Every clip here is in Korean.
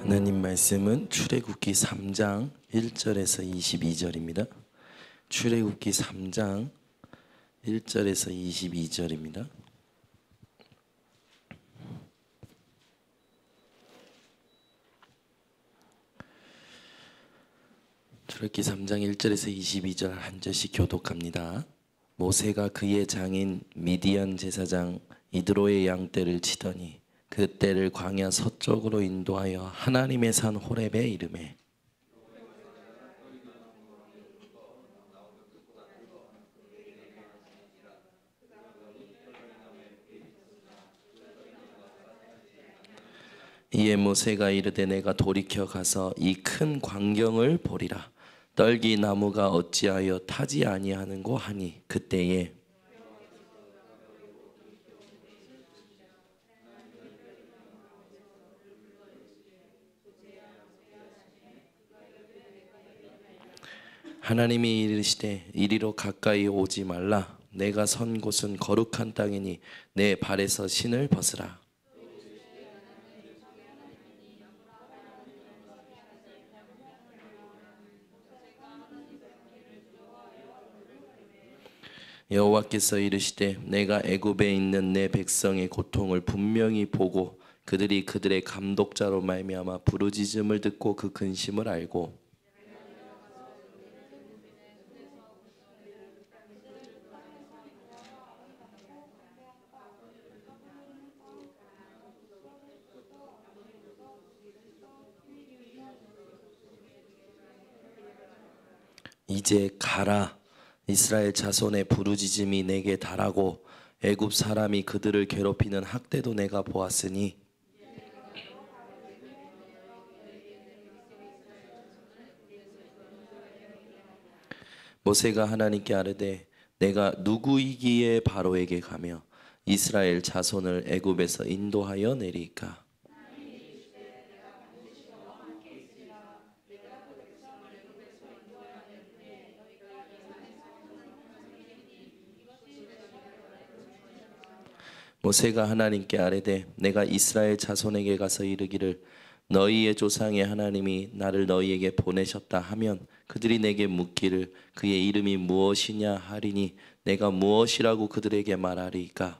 하나님 말씀은 출애굽기 3장 1절에서 22절입니다. 출애굽기 3장 1절에서 22절입니다. 출애굽기 3장 1절에서 22절 한 절씩 교독합니다. 모세가 그의 장인 미디안 제사장 이드로의 양떼를 치더니 그 떼를 광야 서쪽으로 인도하여 하나님의 산 호렙에 이르매 이에 모세가 이르되 내가 돌이켜 가서 이 큰 광경을 보리라. 떨기 나무가 어찌하여 타지 아니하는고 하니 그때에 하나님이 이르시되 이리로 가까이 오지 말라. 내가 선 곳은 거룩한 땅이니 내 발에서 신을 벗으라. 여호와께서 이르시되 내가 애굽에 있는 내 백성의 고통을 분명히 보고 그들이 그들의 감독자로 말미암아 부르짖음을 듣고 그 근심을 알고 이제 가라. 이스라엘 자손의 부르짖음이 내게 달하고 애굽 사람이 그들을 괴롭히는 학대도 내가 보았으니 모세가 하나님께 아뢰되 내가 누구이기에 바로에게 가며 이스라엘 자손을 애굽에서 인도하여 내리까. 모세가 하나님께 아뢰되 내가 이스라엘 자손에게 가서 이르기를 너희의 조상의 하나님이 나를 너희에게 보내셨다 하면 그들이 내게 묻기를 그의 이름이 무엇이냐 하리니 내가 무엇이라고 그들에게 말하리까.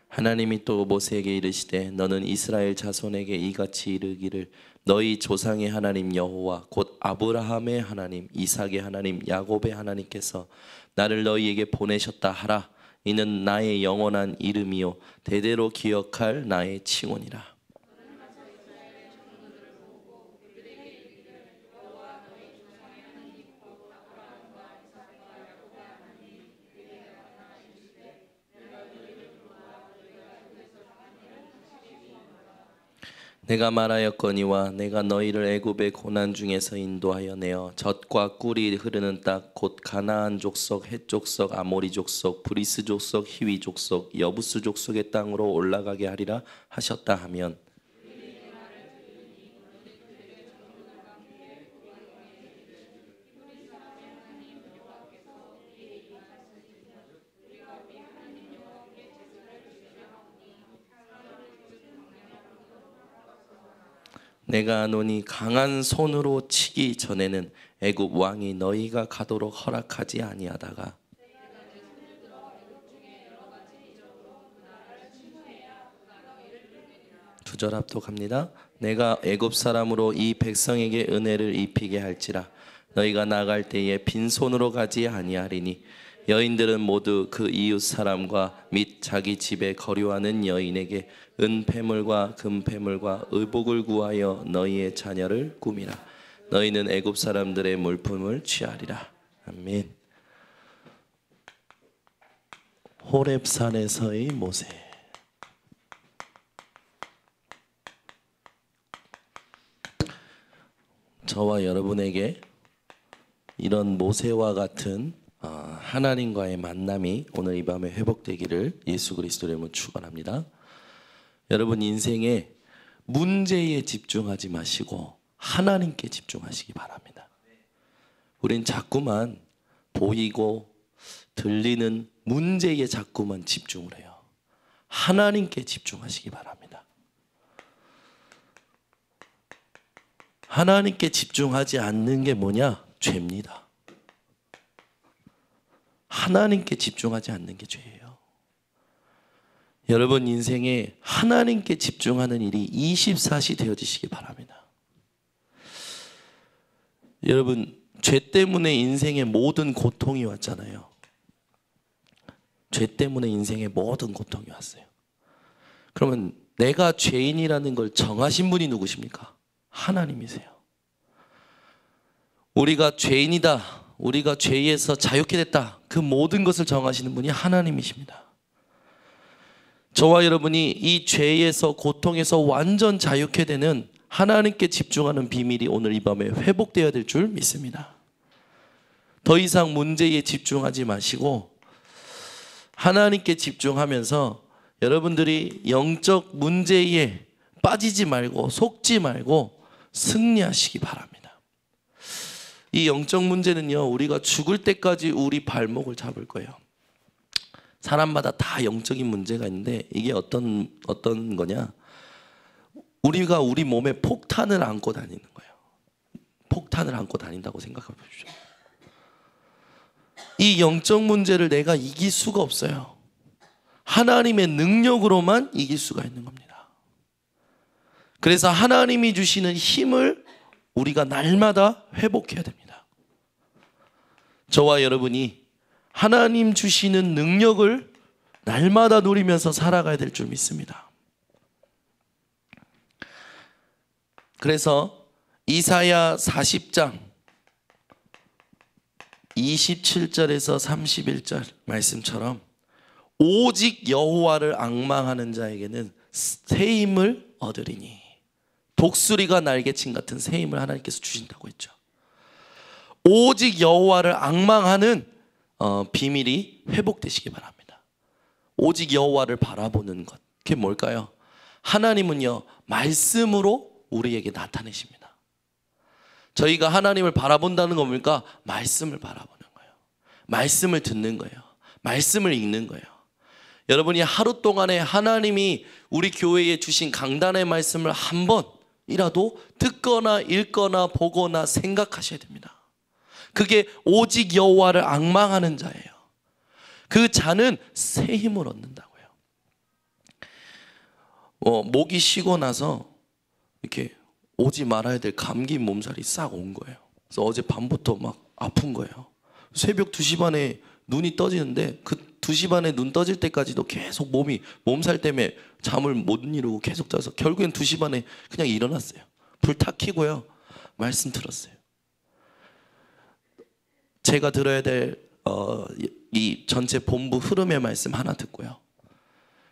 하나님이 또 모세에게 이르시되 너는 이스라엘 자손에게 이같이 이르기를 너희 조상의 하나님 여호와 곧 아브라함의 하나님 이삭의 하나님 야곱의 하나님께서 나를 너희에게 보내셨다 하라. 이는 나의 영원한 이름이요 대대로 기억할 나의 칭언이라. 내가 말하였거니와 내가 너희를 애굽의 고난 중에서 인도하여 내어 젖과 꿀이 흐르는 땅 곧 가나안 족속, 헷 족속, 아모리 족속, 브리스 족속, 히위 족속, 여부스 족속의 땅으로 올라가게 하리라 하셨다 하면 내가 아노니 강한 손으로 치기 전에는 애굽 왕이 너희가 가도록 허락하지 아니하다가 두 절 합독합니다. 내가 애굽 사람으로 이 백성에게 은혜를 입히게 할지라 너희가 나갈 때에 빈손으로 가지 아니하리니 여인들은 모두 그 이웃 사람과 및 자기 집에 거류하는 여인에게 은폐물과 금폐물과 의복을 구하여 너희의 자녀를 꾸미라. 너희는 애굽 사람들의 물품을 취하리라. 아멘. 호렙산에서의 모세. 저와 여러분에게 이런 모세와 같은 하나님과의 만남이 오늘 이 밤에 회복되기를 예수 그리스도의 이름으로 축원합니다. 여러분 인생에 문제에 집중하지 마시고 하나님께 집중하시기 바랍니다. 우린 자꾸만 보이고 들리는 문제에 자꾸만 집중을 해요. 하나님께 집중하시기 바랍니다. 하나님께 집중하지 않는 게 뭐냐? 죄입니다. 하나님께 집중하지 않는 게 죄예요. 여러분 인생에 하나님께 집중하는 일이 24시 되어지시기 바랍니다. 여러분 죄 때문에 인생에 모든 고통이 왔잖아요. 죄 때문에 인생에 모든 고통이 왔어요. 그러면 내가 죄인이라는 걸 정하신 분이 누구십니까? 하나님이세요. 우리가 죄인이다, 우리가 죄에서 자유케 됐다, 그 모든 것을 정하시는 분이 하나님이십니다. 저와 여러분이 이 죄에서 고통에서 완전 자유케 되는 하나님께 집중하는 비밀이 오늘 이 밤에 회복되어야 될 줄 믿습니다. 더 이상 문제에 집중하지 마시고 하나님께 집중하면서 여러분들이 영적 문제에 빠지지 말고 속지 말고 승리하시기 바랍니다. 이 영적 문제는요, 우리가 죽을 때까지 우리 발목을 잡을 거예요. 사람마다 다 영적인 문제가 있는데 이게 어떤 거냐? 우리가 우리 몸에 폭탄을 안고 다니는 거예요. 폭탄을 안고 다닌다고 생각해 보십시오. 이 영적 문제를 내가 이길 수가 없어요. 하나님의 능력으로만 이길 수가 있는 겁니다. 그래서 하나님이 주시는 힘을 우리가 날마다 회복해야 됩니다. 저와 여러분이 하나님 주시는 능력을 날마다 누리면서 살아가야 될 줄 믿습니다. 그래서 이사야 40장 27절에서 31절 말씀처럼 오직 여호와를 앙망하는 자에게는 새 힘을 얻으리니, 독수리가 날개친 같은 새 힘을 하나님께서 주신다고 했죠. 오직 여호와를 앙망하는 비밀이 회복되시기 바랍니다. 오직 여호와를 바라보는 것, 그게 뭘까요? 하나님은요 말씀으로 우리에게 나타내십니다. 저희가 하나님을 바라본다는 건 뭡니까? 말씀을 바라보는 거예요. 말씀을 듣는 거예요. 말씀을 읽는 거예요. 여러분이 하루 동안에 하나님이 우리 교회에 주신 강단의 말씀을 한 번이라도 듣거나 읽거나 보거나 생각하셔야 됩니다. 그게 오직 여호와를 앙망하는 자예요. 그 자는 새 힘을 얻는다고요. 목이 쉬고 나서 이렇게 오지 말아야 될 감기 몸살이 싹 온 거예요. 그래서 어제 밤부터 막 아픈 거예요. 새벽 2시 반에 눈이 떠지는데 그 2시 반에 눈 떠질 때까지도 계속 몸살 때문에 잠을 못 이루고 계속 자서 결국엔 2시 반에 그냥 일어났어요. 불 탁 켜고요, 말씀 들었어요. 제가 들어야 될 이 전체 본부 흐름의 말씀 하나 듣고요.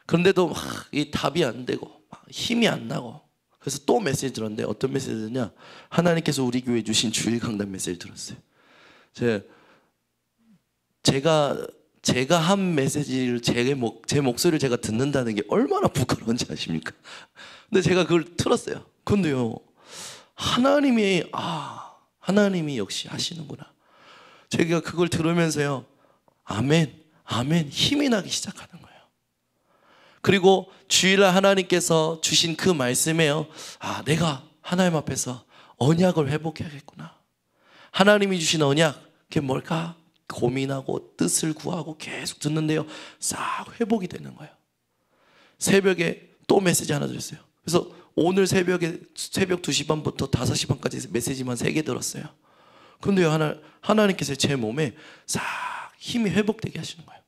그런데도 이 답이 안 되고 힘이 안 나고, 그래서 또 메시지 들었는데 어떤 메시지냐? 하나님께서 우리 교회에 주신 주일 강단 메시지 들었어요. 제가 한 메시지를 제 목소리를 제가 듣는다는 게 얼마나 부끄러운지 아십니까? 근데 제가 그걸 틀었어요. 근데요, 하나님이 역시 하시는구나. 제가 그걸 들으면서요, 아멘, 아멘 힘이 나기 시작하는 거예요. 그리고 주일날 하나님께서 주신 그 말씀에요, 내가 하나님 앞에서 언약을 회복해야겠구나. 하나님이 주신 언약, 그게 뭘까? 고민하고 뜻을 구하고 계속 듣는데요, 싹 회복이 되는 거예요. 새벽에 또 메시지 하나 드렸어요. 그래서 오늘 새벽 2시 반부터 5시 반까지 메시지만 3개 들었어요. 그런데요, 하나님께서 제 몸에 싹 힘이 회복되게 하시는 거예요.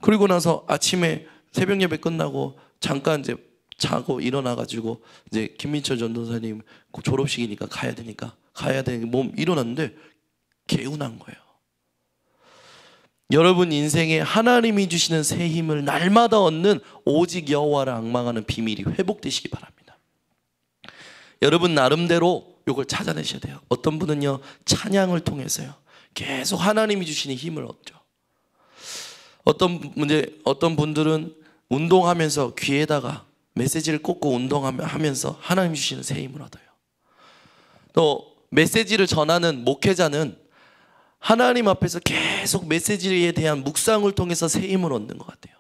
그리고 나서 아침에 새벽 예배 끝나고 잠깐 이제 자고 일어나가지고 이제 김민철 전도사님 졸업식이니까 가야 되니까 몸 일어났는데 개운한 거예요. 여러분 인생에 하나님이 주시는 새 힘을 날마다 얻는 오직 여호와를 앙망하는 비밀이 회복되시기 바랍니다. 여러분 나름대로 이걸 찾아내셔야 돼요. 어떤 분은요, 찬양을 통해서요 계속 하나님이 주시는 힘을 얻죠. 어떤 분들은 운동하면서 귀에다가 메시지를 꽂고 운동하면서 하나님 주시는 새 힘을 얻어요. 또 메시지를 전하는 목회자는 하나님 앞에서 계속 메시지에 대한 묵상을 통해서 새 힘을 얻는 것 같아요.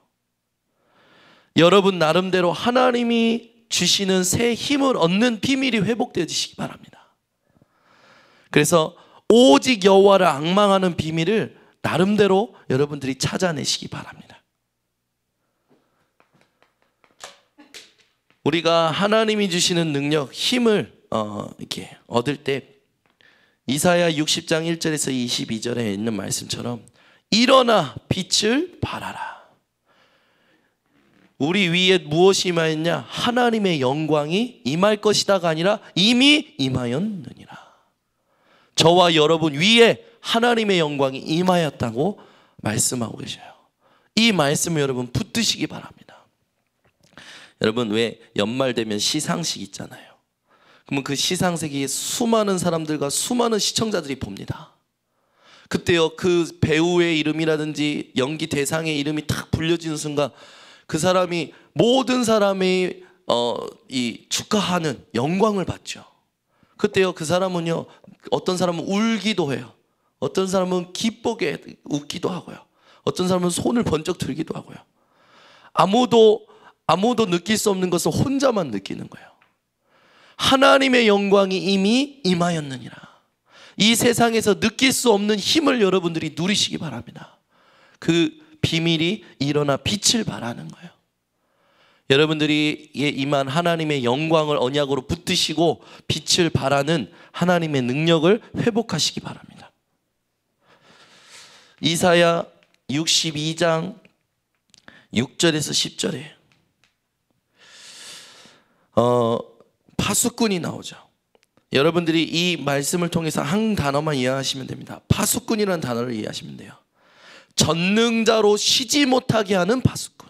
여러분 나름대로 하나님이 주시는 새 힘을 얻는 비밀이 회복되시기 바랍니다. 그래서 오직 여호와를 앙망하는 비밀을 나름대로 여러분들이 찾아내시기 바랍니다. 우리가 하나님이 주시는 능력, 힘을 이렇게 얻을 때 이사야 60장 1절에서 22절에 있는 말씀처럼 일어나 빛을 발하라. 우리 위에 무엇이 임하였냐? 하나님의 영광이 임할 것이다가 아니라 이미 임하였느니라. 저와 여러분 위에 하나님의 영광이 임하였다고 말씀하고 계셔요. 이 말씀을 여러분 붙드시기 바랍니다. 여러분 왜 연말 되면 시상식 있잖아요. 그러면 그 시상식에 수많은 사람들과 수많은 시청자들이 봅니다. 그때요 그 배우의 이름이라든지 연기 대상의 이름이 탁 불려지는 순간 그 사람이 모든 사람이 이 축하하는 영광을 받죠. 그때요 그 사람은요 어떤 사람은 울기도 해요. 어떤 사람은 기쁘게 웃기도 하고요. 어떤 사람은 손을 번쩍 들기도 하고요. 아무도 느낄 수 없는 것을 혼자만 느끼는 거예요. 하나님의 영광이 이미 임하였느니라. 이 세상에서 느낄 수 없는 힘을 여러분들이 누리시기 바랍니다. 그 비밀이 일어나 빛을 발하는 거예요. 여러분들이 임한 하나님의 영광을 언약으로 붙드시고 빛을 발하는 하나님의 능력을 회복하시기 바랍니다. 이사야 62장 6절에서 10절에 파수꾼이 나오죠. 여러분들이 이 말씀을 통해서 한 단어만 이해하시면 됩니다. 파수꾼이라는 단어를 이해하시면 돼요. 전능자로 쉬지 못하게 하는 파수꾼.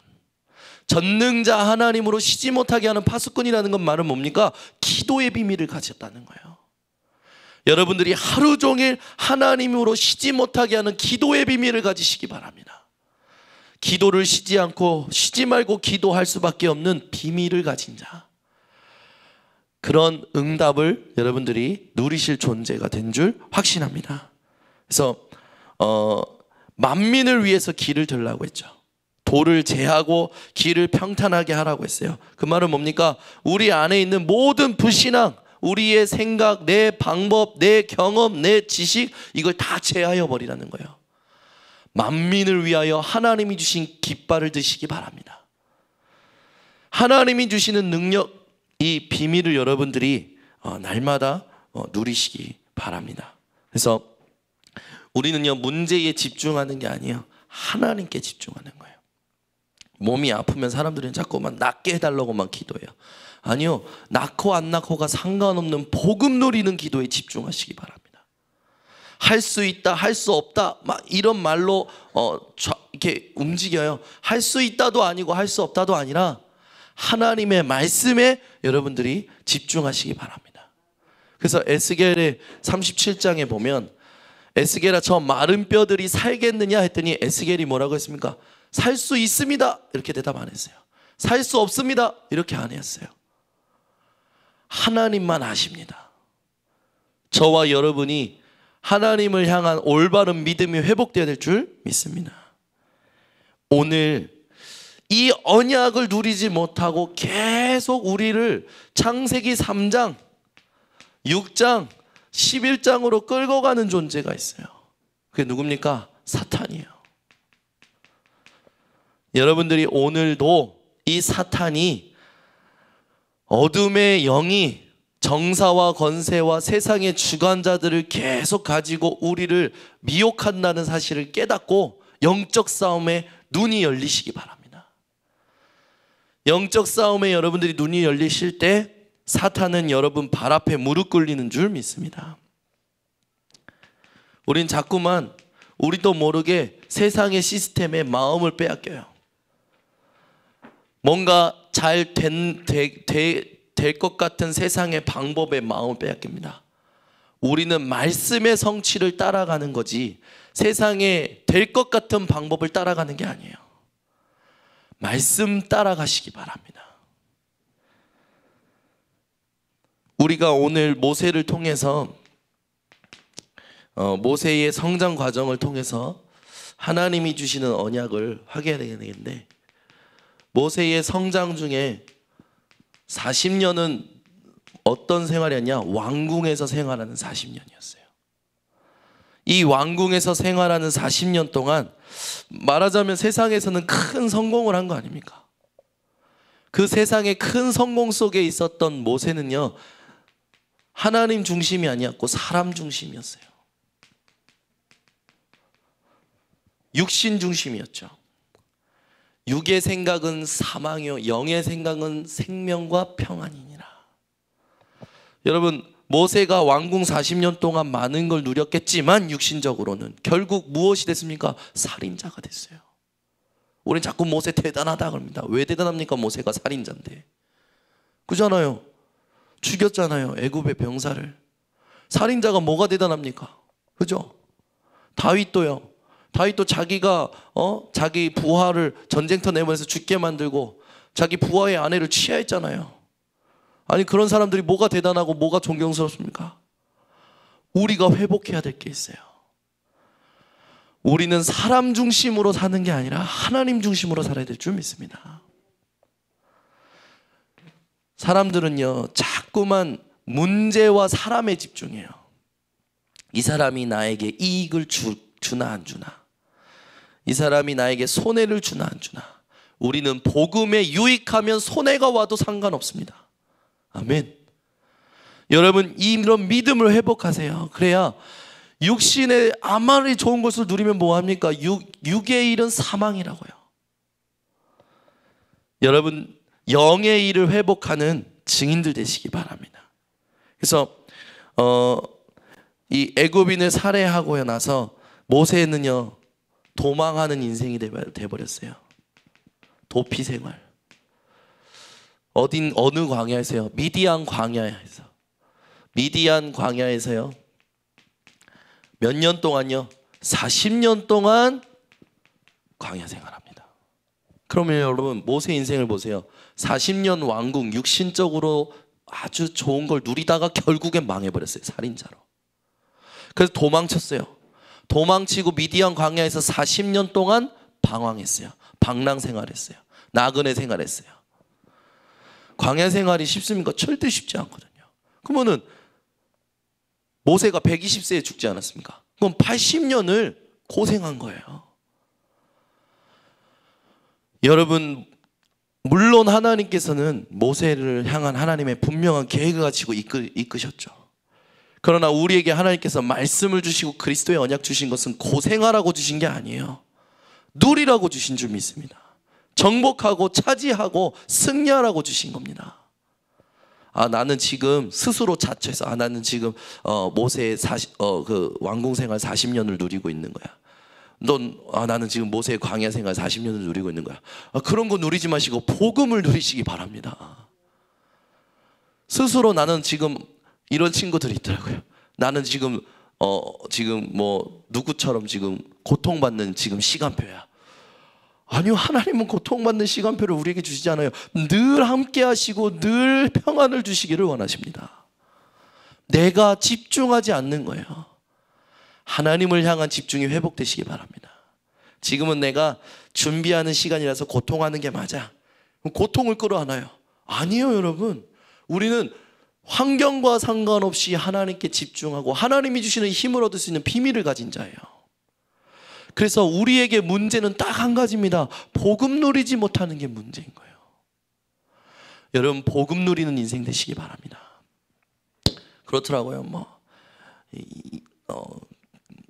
전능자 하나님으로 쉬지 못하게 하는 파수꾼이라는 건 말은 뭡니까? 기도의 비밀을 가졌다는 거예요. 여러분들이 하루 종일 하나님으로 쉬지 못하게 하는 기도의 비밀을 가지시기 바랍니다. 기도를 쉬지 말고 기도할 수밖에 없는 비밀을 가진 자. 그런 응답을 여러분들이 누리실 존재가 된 줄 확신합니다. 그래서 만민을 위해서 길을 들라고 했죠. 돌을 제하고 길을 평탄하게 하라고 했어요. 그 말은 뭡니까? 우리 안에 있는 모든 불신앙, 우리의 생각, 내 방법, 내 경험, 내 지식, 이걸 다 제하여 버리라는 거예요. 만민을 위하여 하나님이 주신 깃발을 드시기 바랍니다. 하나님이 주시는 능력, 이 비밀을 여러분들이 날마다 누리시기 바랍니다. 그래서 우리는요 문제에 집중하는 게 아니에요. 하나님께 집중하는 거예요. 몸이 아프면 사람들은 자꾸만 낫게 해달라고만 기도해요. 아니요, 낳고 안 낳고가 상관없는 복음 누리는 기도에 집중하시기 바랍니다. 할 수 있다, 할 수 없다, 막 이런 말로 이렇게 움직여요. 할 수 있다도 아니고 할 수 없다도 아니라 하나님의 말씀에 여러분들이 집중하시기 바랍니다. 그래서 에스겔의 37장에 보면 에스겔아 저 마른 뼈들이 살겠느냐 했더니 에스겔이 뭐라고 했습니까? 살 수 있습니다 이렇게 대답 안 했어요. 살 수 없습니다 이렇게 안 했어요. 하나님만 아십니다. 저와 여러분이 하나님을 향한 올바른 믿음이 회복되어야 될 줄 믿습니다. 오늘 이 언약을 누리지 못하고 계속 우리를 창세기 3장, 6장, 11장으로 끌고 가는 존재가 있어요. 그게 누굽니까? 사탄이에요. 여러분들이 오늘도 이 사탄이 어둠의 영이 정사와 권세와 세상의 주관자들을 계속 가지고 우리를 미혹한다는 사실을 깨닫고 영적 싸움에 눈이 열리시기 바랍니다. 영적 싸움에 여러분들이 눈이 열리실 때 사탄은 여러분 발 앞에 무릎 꿇리는 줄 믿습니다. 우린 자꾸만 우리도 모르게 세상의 시스템에 마음을 빼앗겨요. 뭔가 잘 될 것 같은 세상의 방법에 마음을 빼앗깁니다. 우리는 말씀의 성취를 따라가는 거지 세상에 될 것 같은 방법을 따라가는 게 아니에요. 말씀 따라가시기 바랍니다. 우리가 오늘 모세를 통해서 모세의 성장 과정을 통해서 하나님이 주시는 언약을 확인해야 되는데, 모세의 성장 중에 40년은 어떤 생활이었냐? 왕궁에서 생활하는 40년이었어요. 이 왕궁에서 생활하는 40년 동안 말하자면 세상에서는 큰 성공을 한 거 아닙니까? 그 세상의 큰 성공 속에 있었던 모세는요, 하나님 중심이 아니었고 사람 중심이었어요. 육신 중심이었죠. 육의 생각은 사망이요 영의 생각은 생명과 평안이니라. 여러분, 모세가 왕궁 40년 동안 많은 걸 누렸겠지만 육신적으로는 결국 무엇이 됐습니까? 살인자가 됐어요. 우린 자꾸 모세 대단하다 그럽니다. 왜 대단합니까? 모세가 살인자인데. 그잖아요. 죽였잖아요. 애굽의 병사를. 살인자가 뭐가 대단합니까? 그죠? 다윗도요. 다윗도 자기가 자기 부하를 전쟁터 내보내서 죽게 만들고 자기 부하의 아내를 취하했잖아요. 아니, 그런 사람들이 뭐가 대단하고 뭐가 존경스럽습니까? 우리가 회복해야 될 게 있어요. 우리는 사람 중심으로 사는 게 아니라 하나님 중심으로 살아야 될 줄 믿습니다. 사람들은요, 자꾸만 문제와 사람에 집중해요. 이 사람이 나에게 이익을 주나 안 주나, 이 사람이 나에게 손해를 주나 안 주나. 우리는 복음에 유익하면 손해가 와도 상관없습니다. 아멘. 여러분, 이런 믿음을 회복하세요. 그래야 육신의 아무리 좋은 것을 누리면 뭐합니까? 육의 일은 사망이라고요. 여러분, 영의 일을 회복하는 증인들 되시기 바랍니다. 그래서 이 애굽인을 살해하고 나서 모세는요, 도망하는 인생이 돼버렸어요. 도피 생활. 어느 광야에서요? 미디안 광야에서. 미디안 광야에서요, 몇 년 동안요? 40년 동안 광야 생활합니다. 그러면 여러분, 모세 인생을 보세요. 40년 왕궁, 육신적으로 아주 좋은 걸 누리다가 결국엔 망해버렸어요. 살인자로. 그래서 도망쳤어요. 도망치고 미디안 광야에서 40년 동안 방황했어요. 방랑 생활했어요. 나그네 생활했어요. 광야 생활이 쉽습니까? 절대 쉽지 않거든요. 그러면은 모세가 120세에 죽지 않았습니까? 그럼 80년을 고생한 거예요. 여러분, 물론 하나님께서는 모세를 향한 하나님의 분명한 계획을 가지고 이끄셨죠. 그러나 우리에게 하나님께서 말씀을 주시고 그리스도의 언약 주신 것은 고생하라고 주신 게 아니에요. 누리라고 주신 줄 믿습니다. 정복하고 차지하고 승리하라고 주신 겁니다. 나는 지금 스스로 자처해서 나는 지금 모세의 그 왕궁 생활 40년을 누리고 있는 거야. 나는 지금 모세의 광야 생활 40년을 누리고 있는 거야. 그런 거 누리지 마시고 복음을 누리시기 바랍니다. 스스로 나는 지금 이런 친구들이 있더라고요. 나는 지금 뭐 누구처럼 지금 고통받는 지금 시간표야. 아니요, 하나님은 고통받는 시간표를 우리에게 주시지 않아요. 늘 함께 하시고 늘 평안을 주시기를 원하십니다. 내가 집중하지 않는 거예요. 하나님을 향한 집중이 회복되시기 바랍니다. 지금은 내가 준비하는 시간이라서 고통하는 게 맞아. 그럼 고통을 끌어안아요. 아니에요, 여러분. 우리는 환경과 상관없이 하나님께 집중하고 하나님이 주시는 힘을 얻을 수 있는 비밀을 가진 자예요. 그래서 우리에게 문제는 딱 한 가지입니다. 복음 누리지 못하는 게 문제인 거예요. 여러분, 복음 누리는 인생 되시기 바랍니다. 그렇더라고요.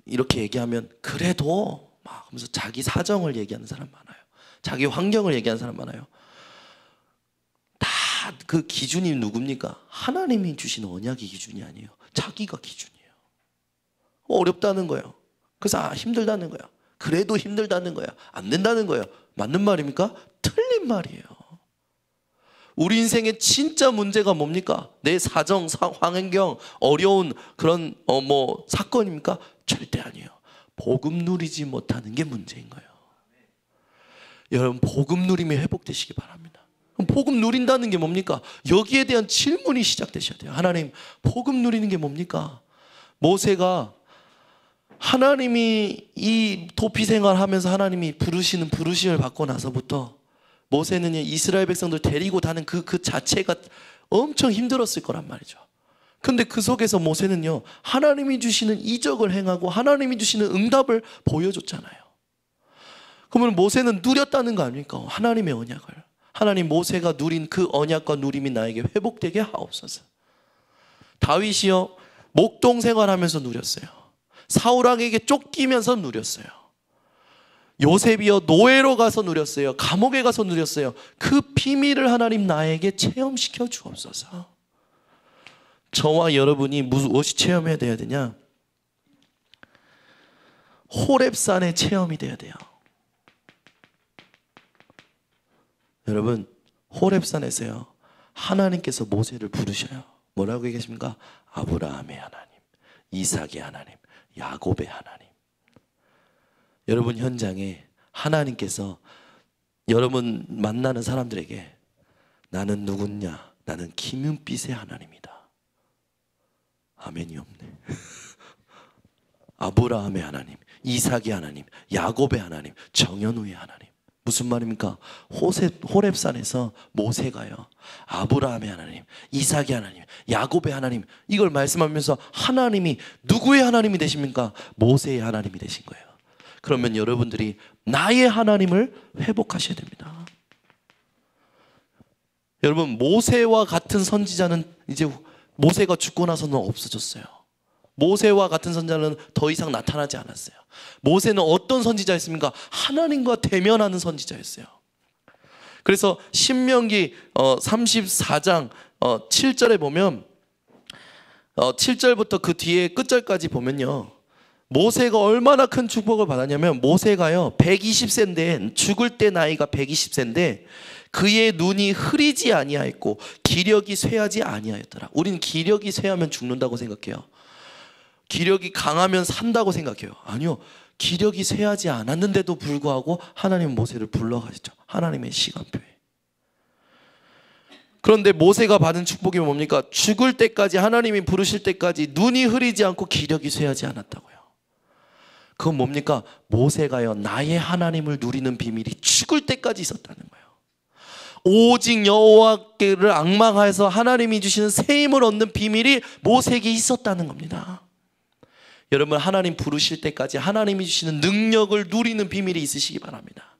이렇게 얘기하면 그래도 막 하면서 자기 사정을 얘기하는 사람 많아요. 자기 환경을 얘기하는 사람 많아요. 다 그 기준이 누굽니까? 하나님이 주신 언약이 기준이 아니에요. 자기가 기준이에요. 어렵다는 거예요. 그래서 힘들다는 거예요. 그래도 힘들다는 거야. 안 된다는 거예요. 맞는 말입니까? 틀린 말이에요. 우리 인생의 진짜 문제가 뭡니까? 내 사정, 환경, 어려운 그런 사건입니까? 절대 아니에요. 복음 누리지 못하는 게 문제인 거예요. 여러분, 복음 누림이 회복되시기 바랍니다. 그럼 복음 누린다는 게 뭡니까? 여기에 대한 질문이 시작되셔야 돼요. 하나님, 복음 누리는 게 뭡니까? 모세가 하나님이 이 도피 생활하면서 하나님이 부르시는 부르심을 받고 나서부터 모세는 이스라엘 백성들 데리고 다는 그 자체가 엄청 힘들었을 거란 말이죠. 근데 그 속에서 모세는요, 하나님이 주시는 이적을 행하고 하나님이 주시는 응답을 보여줬잖아요. 그러면 모세는 누렸다는 거 아닙니까? 하나님의 언약을. 하나님, 모세가 누린 그 언약과 누림이 나에게 회복되게 하옵소서. 다윗이요, 목동 생활하면서 누렸어요. 사울왕에게 쫓기면서 누렸어요. 요셉이요, 노예로 가서 누렸어요. 감옥에 가서 누렸어요. 그 비밀을 하나님 나에게 체험시켜 주옵소서. 저와 여러분이 무엇이 체험해야 돼야 되냐? 호렙산의 체험이 돼야 돼요. 여러분, 호렙산에서요, 하나님께서 모세를 부르셔요. 뭐라고 얘기하십니까? 아브라함의 하나님, 이삭의 하나님, 야곱의 하나님. 여러분 현장에 하나님께서 여러분 만나는 사람들에게 나는 누구냐? 나는 김윤빛의 하나님이다. 아멘이 없네. 아브라함의 하나님, 이삭의 하나님, 야곱의 하나님, 정현우의 하나님. 무슨 말입니까? 호렙산에서 모세가요, 아브라함의 하나님, 이삭의 하나님, 야곱의 하나님, 이걸 말씀하면서 하나님이 누구의 하나님이 되십니까? 모세의 하나님이 되신 거예요. 그러면 여러분들이 나의 하나님을 회복하셔야 됩니다. 여러분, 모세와 같은 선지자는 이제 모세가 죽고 나서는 없어졌어요. 모세와 같은 선지자는 더 이상 나타나지 않았어요. 모세는 어떤 선지자였습니까? 하나님과 대면하는 선지자였어요. 그래서 신명기 34장 7절에 보면 7절부터 그 뒤에 끝절까지 보면요, 모세가 얼마나 큰 축복을 받았냐면, 모세가요 120세인데, 죽을 때 나이가 120세인데 그의 눈이 흐리지 아니하였고 기력이 쇠하지 아니하였더라. 우리는 기력이 쇠하면 죽는다고 생각해요. 기력이 강하면 산다고 생각해요. 아니요, 기력이 쇠하지 않았는데도 불구하고 하나님은 모세를 불러가시죠. 하나님의 시간표에. 그런데 모세가 받은 축복이 뭡니까? 죽을 때까지, 하나님이 부르실 때까지 눈이 흐리지 않고 기력이 쇠하지 않았다고요. 그건 뭡니까? 모세가요, 나의 하나님을 누리는 비밀이 죽을 때까지 있었다는 거예요. 오직 여호와께를 앙망하여서 하나님이 주시는 새 힘을 얻는 비밀이 모세에게 있었다는 겁니다. 여러분, 하나님 부르실 때까지 하나님이 주시는 능력을 누리는 비밀이 있으시기 바랍니다.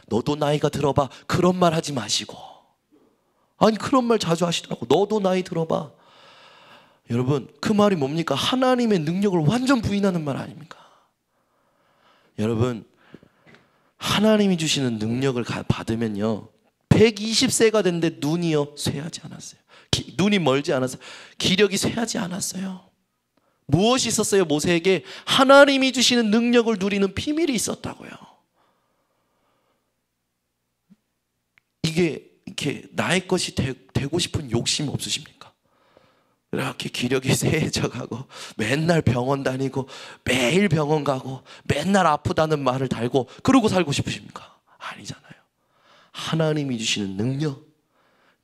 너도 나이가 들어봐, 그런 말 하지 마시고. 아니, 그런 말 자주 하시더라고. 너도 나이 들어봐. 여러분, 그 말이 뭡니까? 하나님의 능력을 완전 부인하는 말 아닙니까? 여러분, 하나님이 주시는 능력을 받으면요, 120세가 됐는데 눈이요 쇠하지 않았어요. 눈이 멀지 않았어요. 기력이 쇠하지 않았어요. 무엇이 있었어요? 모세에게 하나님이 주시는 능력을 누리는 비밀이 있었다고요. 이게 이렇게 나의 것이 되고 싶은 욕심 없으십니까? 이렇게 기력이 쇠해져 가고 맨날 병원 다니고 매일 병원 가고 맨날 아프다는 말을 달고 그러고 살고 싶으십니까? 아니잖아요. 하나님이 주시는 능력,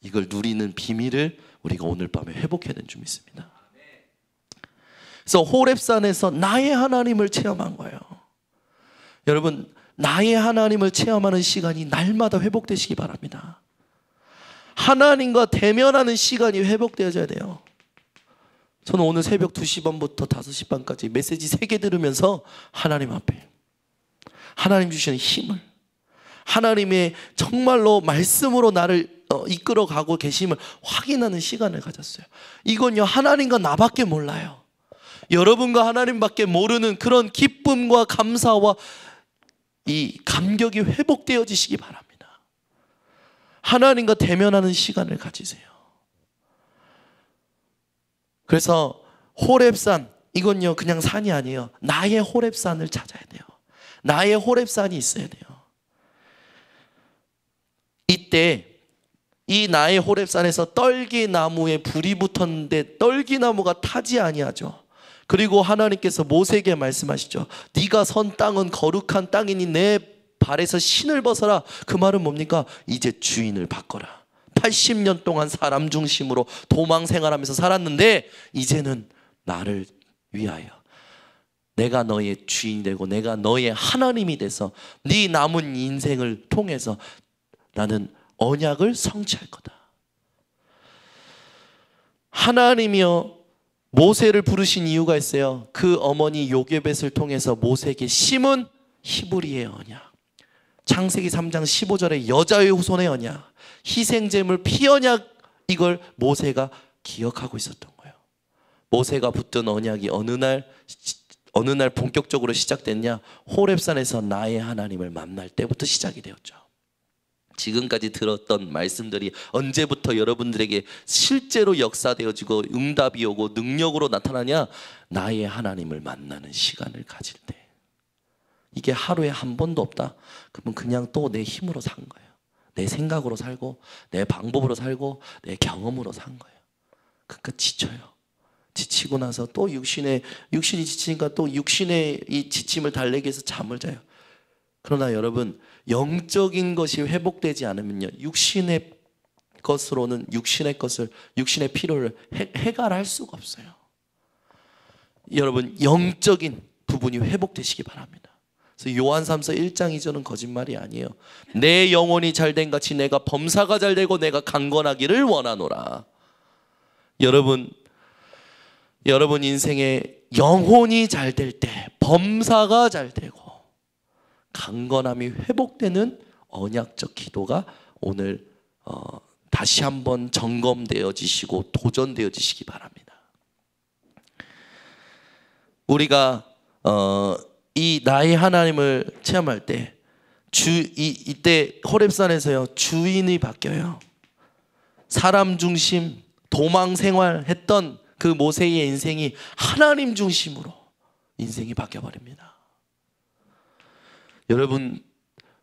이걸 누리는 비밀을 우리가 오늘 밤에 회복해야 되는 줄 믿습니다. 그래서 호렙산에서 나의 하나님을 체험한 거예요. 여러분, 나의 하나님을 체험하는 시간이 날마다 회복되시기 바랍니다. 하나님과 대면하는 시간이 회복되어져야 돼요. 저는 오늘 새벽 2시 반부터 5시 반까지 메시지 3개 들으면서 하나님 앞에 하나님 주시는 힘을, 하나님의 정말로 말씀으로 나를 이끌어가고 계심을 확인하는 시간을 가졌어요. 이건요, 하나님과 나밖에 몰라요. 여러분과 하나님밖에 모르는 그런 기쁨과 감사와 이 감격이 회복되어지시기 바랍니다. 하나님과 대면하는 시간을 가지세요. 그래서 호렙산, 이건요 그냥 산이 아니에요. 나의 호렙산을 찾아야 돼요. 나의 호렙산이 있어야 돼요. 이때 이 나의 호렙산에서 떨기나무에 불이 붙었는데 떨기나무가 타지 아니하죠. 그리고 하나님께서 모세에게 말씀하시죠. 네가 선 땅은 거룩한 땅이니 내 발에서 신을 벗어라. 그 말은 뭡니까? 이제 주인을 바꿔라. 80년 동안 사람 중심으로 도망 생활하면서 살았는데 이제는 나를 위하여 내가 너의 주인이 되고 내가 너의 하나님이 돼서 네 남은 인생을 통해서 나는 언약을 성취할 거다. 하나님이여 모세를 부르신 이유가 있어요. 그 어머니 요게벳을 통해서 모세에게 심은 히브리의 언약. 창세기 3장 15절에 여자의 후손의 언약, 희생제물 피언약, 이걸 모세가 기억하고 있었던 거예요. 모세가 붙든 언약이 어느 날 본격적으로 시작됐냐? 호렙산에서 나의 하나님을 만날 때부터 시작이 되었죠. 지금까지 들었던 말씀들이 언제부터 여러분들에게 실제로 역사되어지고 응답이 오고 능력으로 나타나냐? 나의 하나님을 만나는 시간을 가질 때. 이게 하루에 한 번도 없다? 그러면 그냥 또 내 힘으로 산 거예요. 내 생각으로 살고 내 방법으로 살고 내 경험으로 산 거예요. 그러니까 지쳐요. 지치고 나서 또 육신이 지치니까 또 육신의 이 지침을 달래기 위해서 잠을 자요. 그러나 여러분, 영적인 것이 회복되지 않으면요, 육신의 것으로는 육신의 필요를 해결할 수가 없어요. 여러분, 영적인 부분이 회복되시기 바랍니다. 그래서 요한 3서 1장 2절은 거짓말이 아니에요. 내 영혼이 잘된 같이 내가 범사가 잘되고 내가 강건하기를 원하노라. 여러분 인생에 영혼이 잘될 때 범사가 잘되고 강건함이 회복되는 언약적 기도가 오늘 다시 한번 점검되어지시고 도전되어지시기 바랍니다. 우리가 이 나의 하나님을 체험할 때 이때 호렙산에서요, 주인이 바뀌어요. 사람 중심 도망 생활했던 그 모세의 인생이 하나님 중심으로 인생이 바뀌어버립니다. 여러분,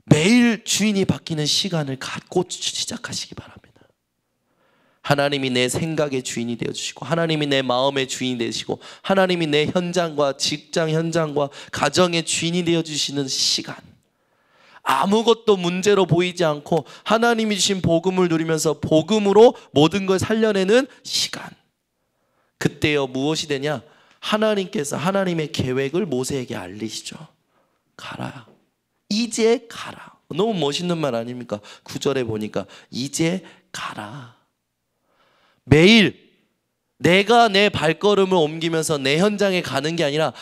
매일 주인이 바뀌는 시간을 갖고 시작하시기 바랍니다. 하나님이 내 생각의 주인이 되어주시고 하나님이 내 마음의 주인이 되시고 하나님이 내 현장과 직장 현장과 가정의 주인이 되어주시는 시간, 아무것도 문제로 보이지 않고 하나님이 주신 복음을 누리면서 복음으로 모든 걸 살려내는 시간, 그때요 무엇이 되냐? 하나님께서 하나님의 계획을 모세에게 알리시죠. 가라, 이제 가라. 너무 멋있는 말 아닙니까? 9절에 보니까 이제 가라. 매일 내가 내 발걸음을 옮기면서 내 현장에 가는 게 아니라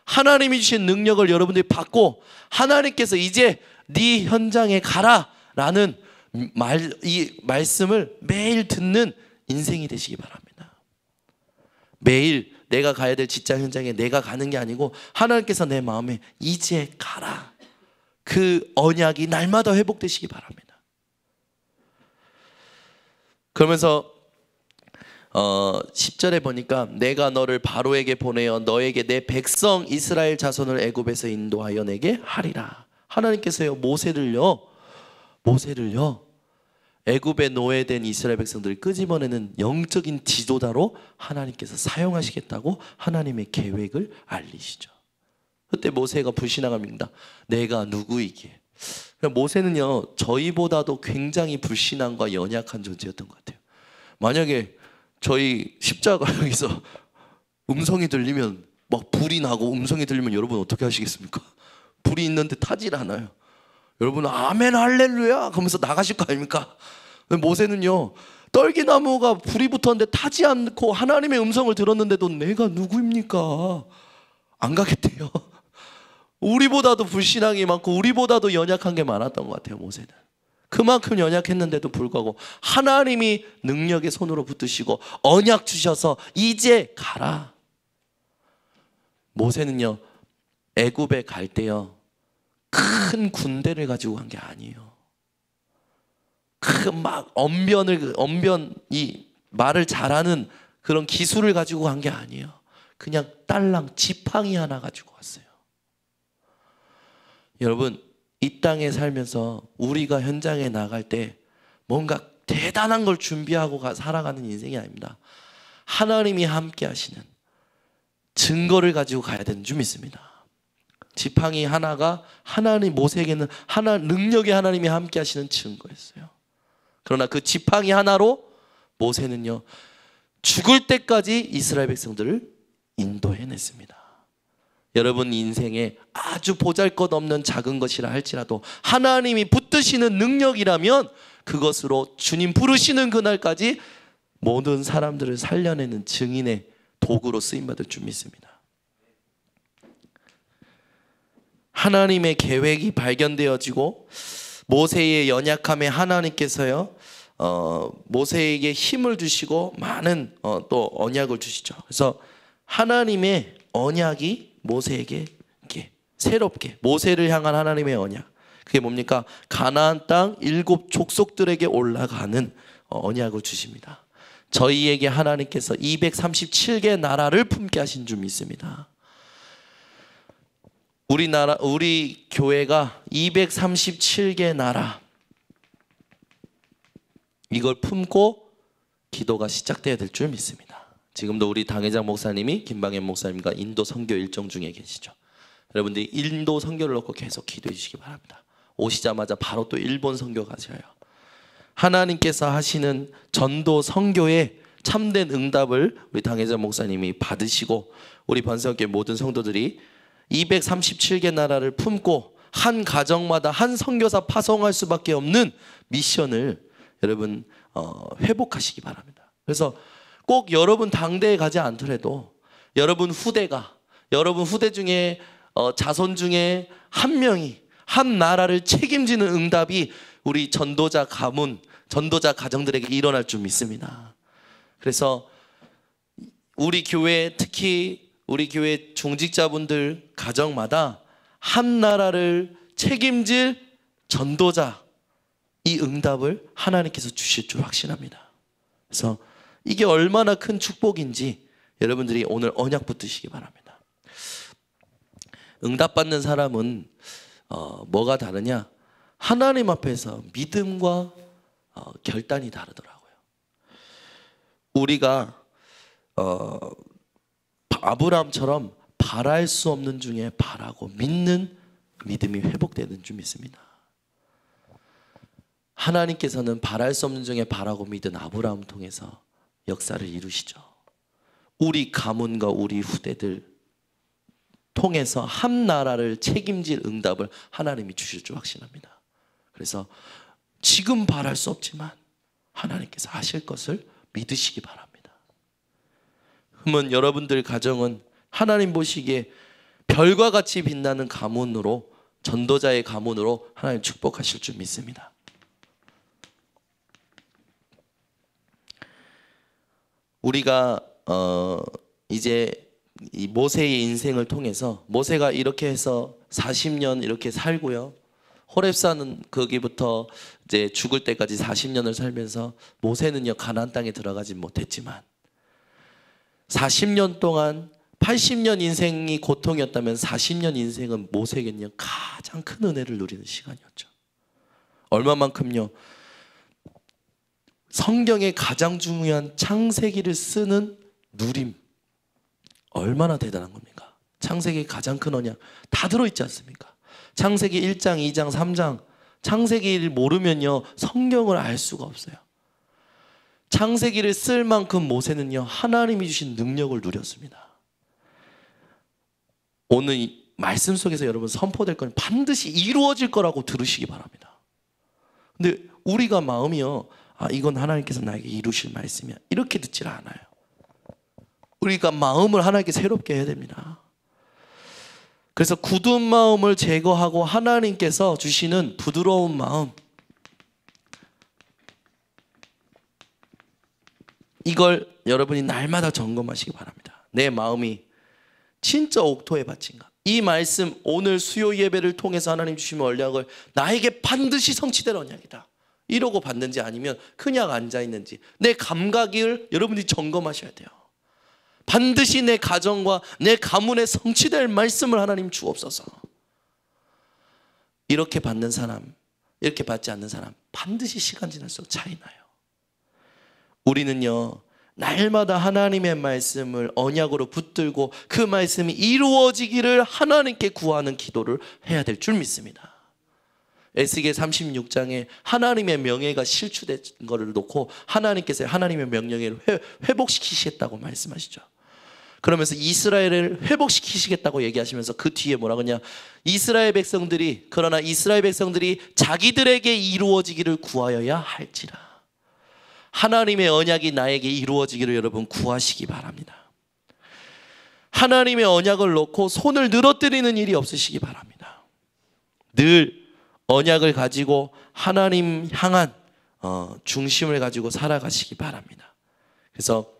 하나님이 주신 능력을 여러분들이 받고 하나님께서 이제 네 현장에 가라라는 이 말씀을 매일 듣는 인생이 되시기 바랍니다. 매일 내가 가야 될 직장 현장에 내가 가는 게 아니고 하나님께서 내 마음에 이제 가라, 그 언약이 날마다 회복되시기 바랍니다. 그러면서 10절에 보니까 내가 너를 바로에게 보내어 너에게 내 백성 이스라엘 자손을 애굽에서 인도하여 내게 하리라. 하나님께서요 모세를요 애굽에 노예된 이스라엘 백성들을 끄집어내는 영적인 지도자로 하나님께서 사용하시겠다고 하나님의 계획을 알리시죠. 그때 모세가 불신앙합니다. 내가 누구이기에. 모세는요 저희보다도 굉장히 불신앙과 연약한 존재였던 것 같아요. 만약에 저희 십자가에서 음성이 들리면 막 불이 나고 음성이 들리면 여러분 어떻게 하시겠습니까? 불이 있는데 타질 않아요. 여러분 아멘 할렐루야 하면서 나가실 거 아닙니까? 모세는요 떨기나무가 불이 붙었는데 타지 않고 하나님의 음성을 들었는데도 내가 누구입니까? 안 가겠대요. 우리보다도 불신앙이 많고 우리보다도 연약한 게 많았던 것 같아요. 모세는 그만큼 연약했는데도 불구하고 하나님이 능력의 손으로 붙드시고 언약 주셔서 이제 가라. 모세는요 애굽에 갈 때요 큰 군대를 가지고 간 게 아니에요. 큰 막 이 말을 잘하는 그런 기술을 가지고 간 게 아니에요. 그냥 딸랑 지팡이 하나 가지고 왔어요. 여러분 이 땅에 살면서 우리가 현장에 나갈 때 뭔가 대단한 걸 준비하고 살아가는 인생이 아닙니다. 하나님이 함께 하시는 증거를 가지고 가야 되는 줄 믿습니다. 지팡이 하나가 모세에게는 능력의 하나님이 함께 하시는 증거였어요. 그러나 그 지팡이 하나로 모세는요 죽을 때까지 이스라엘 백성들을 인도해냈습니다. 여러분 인생에 아주 보잘것없는 작은 것이라 할지라도 하나님이 붙드시는 능력이라면 그것으로 주님 부르시는 그날까지 모든 사람들을 살려내는 증인의 도구로 쓰임받을 줄 믿습니다. 하나님의 계획이 발견되어지고 모세의 연약함에 하나님께서요 모세에게 힘을 주시고 많은 또 언약을 주시죠. 그래서 하나님의 언약이 모세에게 이렇게 새롭게 모세를 향한 하나님의 언약, 그게 뭡니까? 가나안 땅 7 족속들에게 올라가는 언약을 주십니다. 저희에게 하나님께서 237개 나라를 품게 하신 줄 믿습니다. 우리 교회가 237개 나라, 이걸 품고 기도가 시작돼야 될 줄 믿습니다. 지금도 우리 당회장 목사님이 김방현 목사님과 인도 선교 일정 중에 계시죠. 여러분들이 인도 선교를 놓고 계속 기도해 주시기 바랍니다. 오시자마자 바로 또 일본 선교 가셔요. 하나님께서 하시는 전도 선교의 참된 응답을 우리 당회장 목사님이 받으시고 우리 번성교회 모든 성도들이 237개 나라를 품고 한 가정마다 한 선교사 파송할 수밖에 없는 미션을 여러분 회복하시기 바랍니다. 그래서 꼭 여러분 당대에 가지 않더라도 여러분 후대 중에 자손 중에 한 명이 한 나라를 책임지는 응답이 우리 전도자 가문, 전도자 가정들에게 일어날 줄 믿습니다. 그래서 우리 교회, 특히 우리 교회 중직자분들 가정마다 한 나라를 책임질 전도자, 이 응답을 하나님께서 주실 줄 확신합니다. 그래서 이게 얼마나 큰 축복인지 여러분들이 오늘 언약 붙드시기 바랍니다. 응답받는 사람은 뭐가 다르냐? 하나님 앞에서 믿음과 결단이 다르더라고요. 우리가 아브라함처럼 바랄 수 없는 중에 바라고 믿는 믿음이 회복되는 줄 믿습니다. 하나님께서는 바랄 수 없는 중에 바라고 믿은 아브라함을 통해서 역사를 이루시죠. 우리 가문과 우리 후대들 통해서 한 나라를 책임질 응답을 하나님이 주실 줄 확신합니다. 그래서 지금 바랄 수 없지만 하나님께서 하실 것을 믿으시기 바랍니다. 그러면 여러분들 가정은 하나님 보시기에 별과 같이 빛나는 가문으로, 전도자의 가문으로 하나님 축복하실 줄 믿습니다. 우리가 이제 이 모세의 인생을 통해서 모세가 이렇게 해서 40년 이렇게 살고요. 호렙산은 거기부터 이제 죽을 때까지 40년을 살면서 모세는요 가나안 땅에 들어가지 못했지만 40년 동안 80년 인생이 고통이었다면 40년 인생은 모세에게는요 가장 큰 은혜를 누리는 시간이었죠. 얼마만큼요? 성경의 가장 중요한 창세기를 쓰는 누림, 얼마나 대단한 겁니까? 창세기의 가장 큰 언약 다 들어있지 않습니까? 창세기 1장, 2장, 3장, 창세기를 모르면요 성경을 알 수가 없어요. 창세기를 쓸 만큼 모세는요 하나님이 주신 능력을 누렸습니다. 오늘 이 말씀 속에서 여러분 선포될 건 반드시 이루어질 거라고 들으시기 바랍니다. 근데 우리가 마음이요, 이건 하나님께서 나에게 이루실 말씀이야, 이렇게 듣질 않아요. 우리가 마음을 하나님께 새롭게 해야 됩니다. 그래서 굳은 마음을 제거하고 하나님께서 주시는 부드러운 마음, 이걸 여러분이 날마다 점검하시기 바랍니다. 내 마음이 진짜 옥토에 바친가? 이 말씀 오늘 수요 예배를 통해서 하나님 주시는 언약을 나에게 반드시 성취될 언약이다 이러고 받는지 아니면 그냥 앉아있는지 내 감각을 여러분이 점검하셔야 돼요. 반드시 내 가정과 내 가문에 성취될 말씀을 하나님 주옵소서. 이렇게 받는 사람, 이렇게 받지 않는 사람 반드시 시간 지날수록 차이 나요. 우리는요 날마다 하나님의 말씀을 언약으로 붙들고 그 말씀이 이루어지기를 하나님께 구하는 기도를 해야 될 줄 믿습니다. 에스겔 36장에 하나님의 명예가 실추된 것을 놓고 하나님께서 하나님의 명령을 회복시키시겠다고 말씀하시죠. 그러면서 이스라엘을 회복시키시겠다고 얘기하시면서 그 뒤에 뭐라고 하냐, 이스라엘 백성들이, 그러나 이스라엘 백성들이 자기들에게 이루어지기를 구하여야 할지라. 하나님의 언약이 나에게 이루어지기를 여러분 구하시기 바랍니다. 하나님의 언약을 놓고 손을 늘어뜨리는 일이 없으시기 바랍니다. 늘 언약을 가지고 하나님 향한 중심을 가지고 살아가시기 바랍니다. 그래서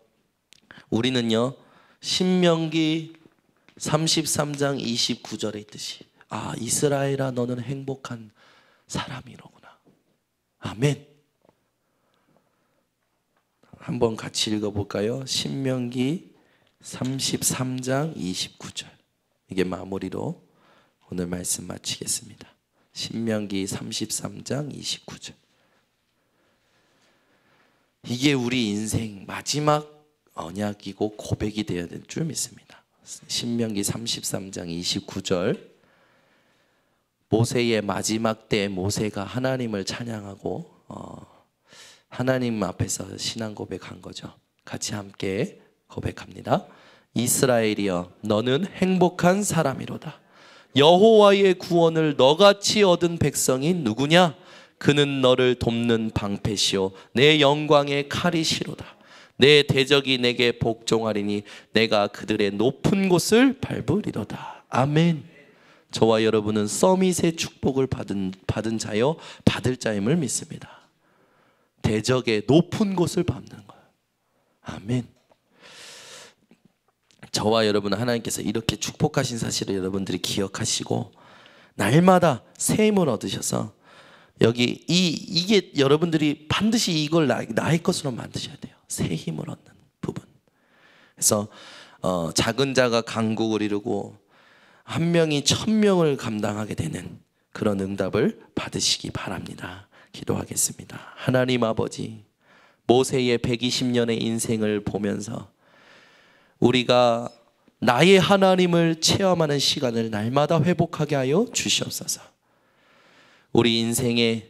우리는요, 신명기 33장 29절에 있듯이, 아, 이스라엘아 너는 행복한 사람이로구나. 아멘. 한번 같이 읽어볼까요? 신명기 33장 29절. 이게 마무리로 오늘 말씀 마치겠습니다. 신명기 33장 29절. 이게 우리 인생 마지막 언약이고 고백이 되어야 될 줄 믿습니다. 신명기 33장 29절. 모세의 마지막 때 모세가 하나님을 찬양하고 하나님 앞에서 신앙 고백한 거죠. 같이 함께 고백합니다. 이스라엘이여 너는 행복한 사람이로다. 여호와의 구원을 너같이 얻은 백성이 누구냐? 그는 너를 돕는 방패시오 내 영광의 칼이시로다. 내 대적이 내게 복종하리니 내가 그들의 높은 곳을 밟으리로다. 아멘. 저와 여러분은 서밋의 축복을 받은 자요 받을 자임을 믿습니다. 대적의 높은 곳을 밟는 거예요. 아멘. 저와 여러분은 하나님께서 이렇게 축복하신 사실을 여러분들이 기억하시고 날마다 새 힘을 얻으셔서 여기 이게 여러분들이 반드시 이걸 나의 것으로 만드셔야 돼요. 새 힘을 얻는 부분. 그래서 작은 자가 강국을 이루고 한 명이 1000명을 감당하게 되는 그런 응답을 받으시기 바랍니다. 기도하겠습니다. 하나님 아버지, 모세의 120년의 인생을 보면서 우리가 나의 하나님을 체험하는 시간을 날마다 회복하게 하여 주시옵소서. 우리 인생에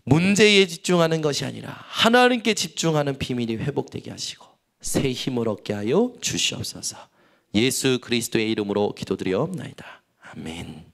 문제에 집중하는 것이 아니라 하나님께 집중하는 비밀이 회복되게 하시고 새 힘을 얻게 하여 주시옵소서. 예수 그리스도의 이름으로 기도드리옵나이다. 아멘.